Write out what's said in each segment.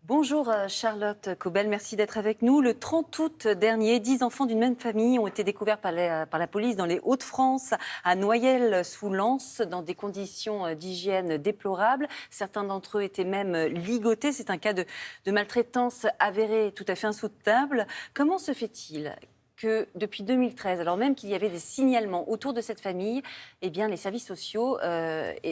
Bonjour Charlotte Cobel, merci d'être avec nous. Le 30 août dernier, 10 enfants d'une même famille ont été découverts par la police dans les Hauts-de-France, à Noyelles-sous-Lens, dans des conditions d'hygiène déplorables. Certains d'entre eux étaient même ligotés. C'est un cas de maltraitance avérée tout à fait insoutenable. Comment se fait-il que depuis 2013, alors même qu'il y avait des signalements autour de cette famille, eh bien, les services sociaux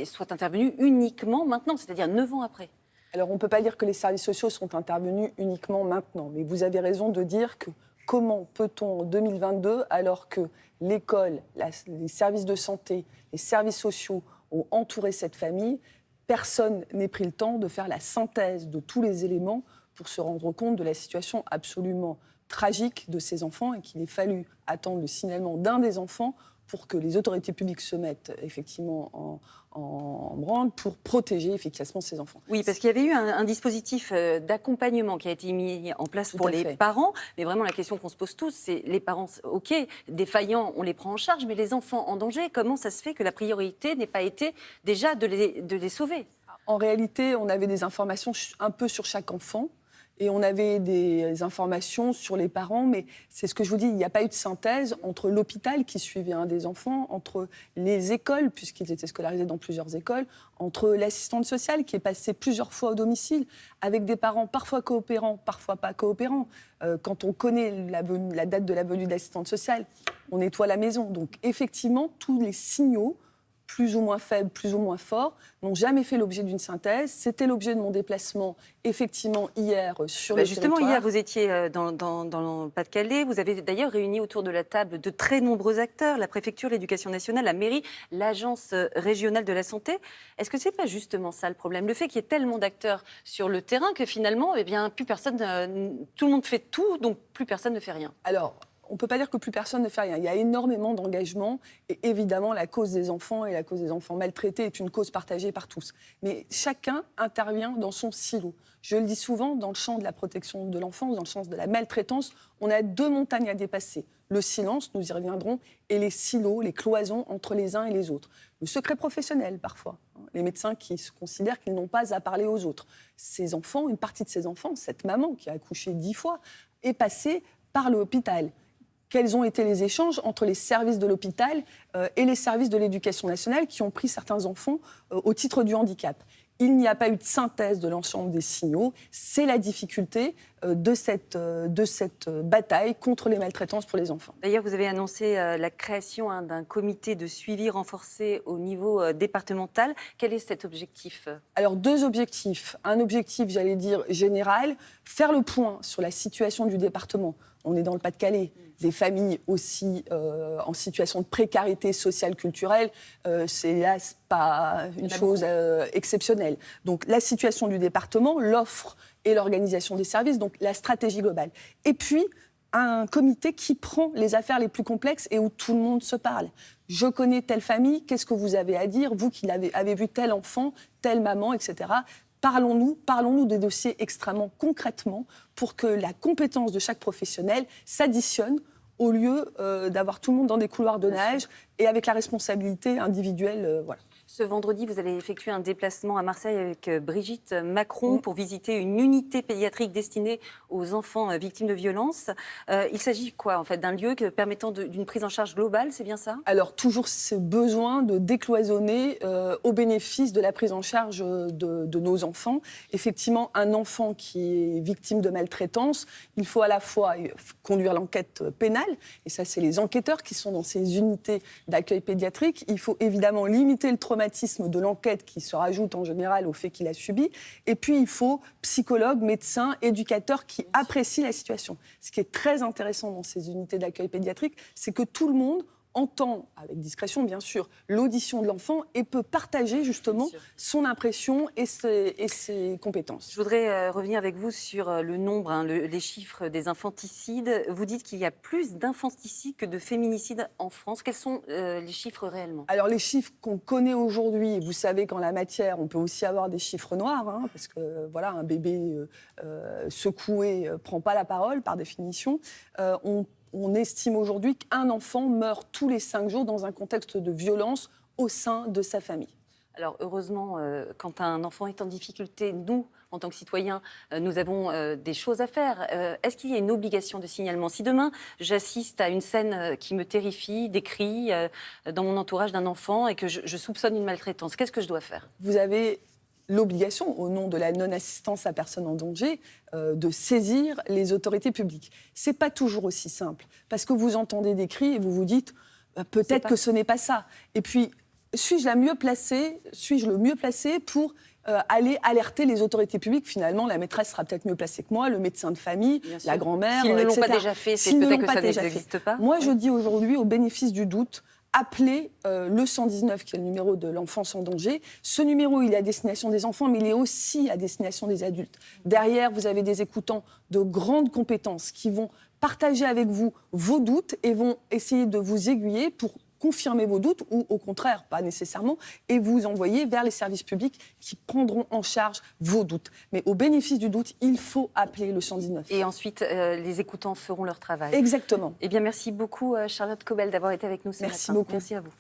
soient intervenus uniquement maintenant, c'est-à-dire 9 ans après? Alors, on ne peut pas dire que les services sociaux sont intervenus uniquement maintenant, mais vous avez raison de dire que comment peut-on en 2022, alors que l'école, les services de santé, les services sociaux ont entouré cette famille, personne n'ait pris le temps de faire la synthèse de tous les éléments pour se rendre compte de la situation absolument tragique de ces enfants et qu'il ait fallu attendre le signalement d'un des enfants pour que les autorités publiques se mettent effectivement en branle pour protéger efficacement ces enfants. Oui, parce qu'il y avait eu un dispositif d'accompagnement qui a été mis en place Tout pour à les fait. parents. Mais vraiment, la question qu'on se pose tous, c'est les parents, OK, défaillants, on les prend en charge, mais les enfants en danger, comment ça se fait que la priorité n'ait pas été déjà de les sauver? En réalité, on avait des informations un peu sur chaque enfant et on avait des informations sur les parents, mais c'est ce que je vous dis, il n'y a pas eu de synthèse entre l'hôpital qui suivait un des enfants, entre les écoles, puisqu'ils étaient scolarisés dans plusieurs écoles, entre l'assistante sociale qui est passée plusieurs fois au domicile, avec des parents parfois coopérants, parfois pas coopérants. Quand on connaît la date de la venue de l'assistante sociale, on nettoie la maison. Donc effectivement, tous les signaux plus ou moins faibles, plus ou moins forts, n'ont jamais fait l'objet d'une synthèse. C'était l'objet de mon déplacement, effectivement, hier sur le Justement, territoire. hier, vous étiez dans le Pas-de-Calais. Vous avez d'ailleurs réuni autour de la table de très nombreux acteurs, la préfecture, l'éducation nationale, la mairie, l'agence régionale de la santé. Est-ce que ce n'est pas justement ça le problème? Le fait qu'il y ait tellement d'acteurs sur le terrain que finalement, eh bien, plus personne, tout le monde fait tout, donc plus personne ne fait rien. Alors, on ne peut pas dire que plus personne ne fait rien. Il y a énormément d'engagement et évidemment, la cause des enfants et la cause des enfants maltraités est une cause partagée par tous. Mais chacun intervient dans son silo. Je le dis souvent, dans le champ de la protection de l'enfance, dans le champ de la maltraitance, on a deux montagnes à dépasser. Le silence, nous y reviendrons, et les silos, les cloisons entre les uns et les autres. Le secret professionnel, parfois. Les médecins qui se considèrent qu'ils n'ont pas à parler aux autres. Ces enfants, une partie de ces enfants, cette maman qui a accouché 10 fois, est passée par l'hôpital. Quels ont été les échanges entre les services de l'hôpital et les services de l'éducation nationale qui ont pris certains enfants au titre du handicap. Il n'y a pas eu de synthèse de l'ensemble des signaux. C'est la difficulté de cette bataille contre les maltraitances pour les enfants. D'ailleurs, vous avez annoncé la création d'un comité de suivi renforcé au niveau départemental. Quel est cet objectif? Alors, deux objectifs. Un objectif, j'allais dire, général, faire le point sur la situation du département. On est dans le Pas-de-Calais, des familles aussi en situation de précarité sociale, culturelle, c'est là pas une chose exceptionnelle. Donc la situation du département, l'offre et l'organisation des services, donc la stratégie globale. Et puis, un comité qui prend les affaires les plus complexes et où tout le monde se parle. Je connais telle famille, qu'est-ce que vous avez à dire, vous qui avez vu tel enfant, telle maman, etc. Parlons-nous des dossiers extrêmement concrètement pour que la compétence de chaque professionnel s'additionne au lieu d'avoir tout le monde dans des couloirs de neige et avec la responsabilité individuelle. Voilà. Ce vendredi, vous allez effectuer un déplacement à Marseille avec Brigitte Macron pour visiter une unité pédiatrique destinée aux enfants victimes de violences. Il s'agit quoi, en fait, d'un lieu permettant d'une prise en charge globale, c'est bien ça? Alors, toujours ce besoin de décloisonner au bénéfice de la prise en charge de nos enfants. Effectivement, un enfant qui est victime de maltraitance, il faut à la fois conduire l'enquête pénale, et ça, c'est les enquêteurs qui sont dans ces unités d'accueil pédiatrique. Il faut évidemment limiter le traumatisme de l'enquête qui se rajoute en général au fait qu'il a subi. Et puis, il faut psychologues, médecins, éducateurs qui apprécient la situation. Ce qui est très intéressant dans ces unités d'accueil pédiatrique, c'est que tout le monde entend, avec discrétion bien sûr, l'audition de l'enfant et peut partager justement son impression et ses compétences. Je voudrais revenir avec vous sur le nombre, les chiffres des infanticides. Vous dites qu'il y a plus d'infanticides que de féminicides en France. Quels sont les chiffres réellement? Alors les chiffres qu'on connaît aujourd'hui, vous savez qu'en la matière, on peut aussi avoir des chiffres noirs, parce que voilà, un bébé secoué prend pas la parole par définition. On estime aujourd'hui qu'un enfant meurt tous les 5 jours dans un contexte de violence au sein de sa famille. Alors heureusement, quand un enfant est en difficulté, nous, en tant que citoyens, nous avons des choses à faire. Est-ce qu'il y a une obligation de signalement? Si demain, j'assiste à une scène qui me terrifie, des cris dans mon entourage d'un enfant et que je soupçonne une maltraitance, qu'est-ce que je dois faire? Vous avez l'obligation, au nom de la non-assistance à personne en danger, de saisir les autorités publiques. C'est pas toujours aussi simple, parce que vous entendez des cris et vous vous dites peut-être que ce n'est pas ça. Et puis, suis-je le mieux placé pour aller alerter les autorités publiques? Finalement, la maîtresse sera peut-être mieux placée que moi, le médecin de famille, Bien sûr. la grand-mère, S'ils ne l'ont etc. pas déjà fait, c'est S'ils ne peut-être l'ont que pas ça déjà n'existe fait. pas. Moi, Oui. je dis aujourd'hui, au bénéfice du doute, appelez le 119, qui est le numéro de l'enfance en danger. Ce numéro, il est à destination des enfants, mais il est aussi à destination des adultes. Derrière, vous avez des écoutants de grandes compétences qui vont partager avec vous vos doutes et vont essayer de vous aiguiller pour confirmer vos doutes ou au contraire, pas nécessairement, et vous envoyer vers les services publics qui prendront en charge vos doutes. Mais au bénéfice du doute, il faut appeler le 119. Et ensuite, les écoutants feront leur travail. Exactement. Eh bien, merci beaucoup, Charlotte Cobel, d'avoir été avec nous ce Merci matin. beaucoup. Merci à vous.